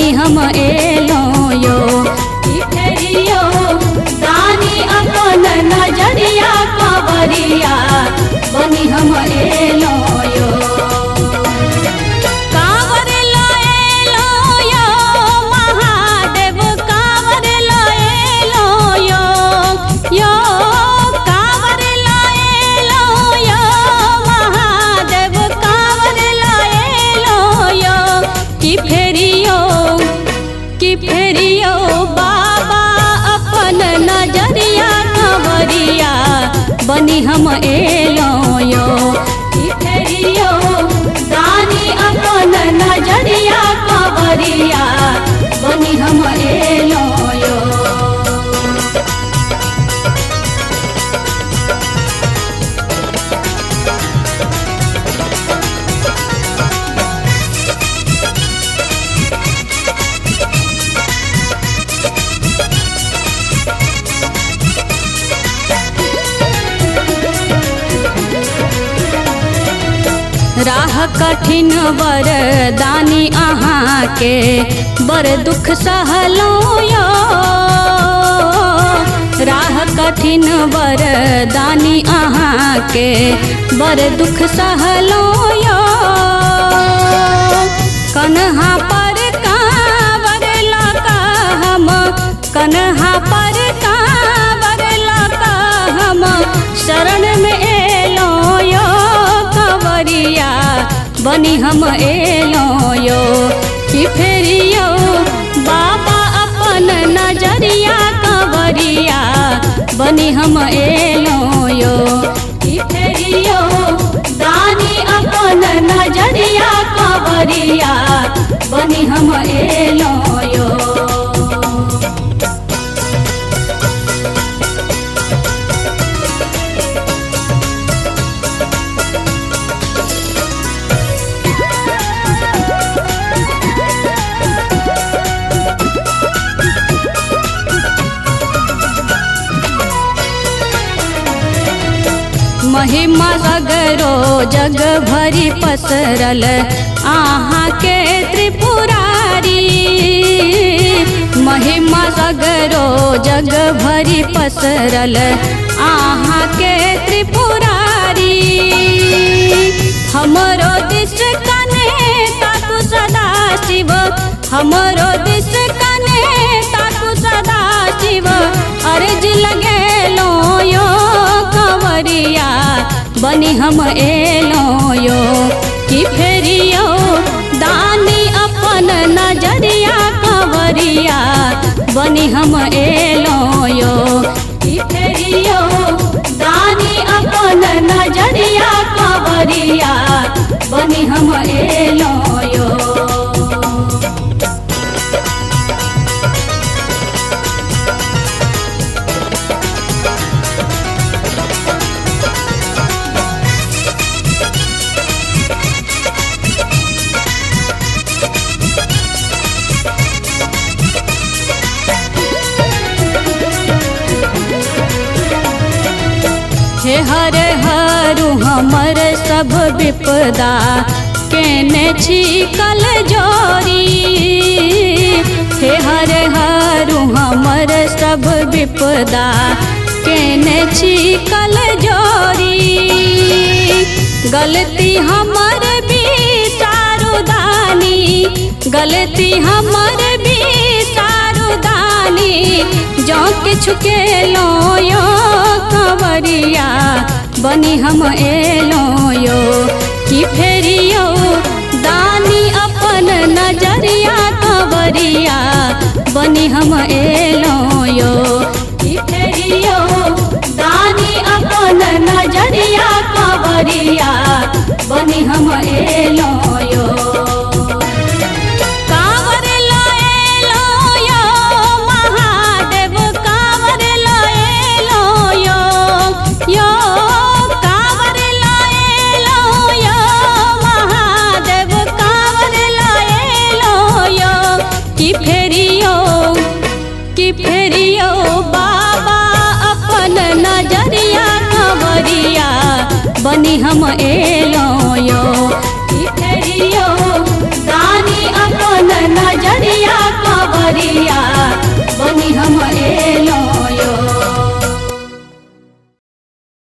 बनी हम एलो यो कि फेरियो दानी अपन नजरिया कांवरिया बनी हम एलो यो। कि फेरियो बाबा अपन नजरिया कांवरिया बनी हम एलो यो कि फेरियो दानी अपन नजरिया कांवरिया बनी हम एलो यो। राह कठिन वरदानी अहाँ के बड़ दुख सहलो यो। राह कठिन वरदानी अहाँ के बड़ दुख सहलो यो। कन्हा पर कांवर लगा हम कन्हा पर कांवर लगा हम शरण में एलो यो कांवरिया बनी हम एलो यो कि फेरियो बाबा अपन नजरिया कांवरिया बनी हम एलो यो कि फेरियो दानी अपन नजरिया कांवरिया बनी हम एलो यो। महिमा सगरो जग भरी पसरल आहाँ के त्रिपुरारी। महिमा सगरो जग भरी पसरल आहाँ के त्रिपुरारी। हमरो दिश कने ताकू सदा शिव हमरो दिश कने ताकू सदा शिव अर्ज लगेलो यो कांवरिया बनी हम एलो यो कि फेरियो दानी अपन नजरिया कांवरिया बनी हम एलो यो कि फेरियो दानी अपन नजरिया कांवरिया बनी हम एलो यो। हे हर हरू हमर सब विपदा केने छी कल जोरी। हे हर हरू हमर सब विपदा केने छी कल जोरी। गलती हमर भी सारुदानी गलती हमर भी सारुदानी जो किछु केलो यो कांवरिया बनी हम एलो यो कि फेरियो दानी अपन नजरिया कांवरिया बनी हम एलो यो कि फेरियो दानी अपन नजरिया कांवरिया बनी हम एलो यो। कि फेरियो बाबा अपन नजरिया कांवरिया बनी हम एलो यो कि फेरियो दानी अपन नजरिया कंवरिया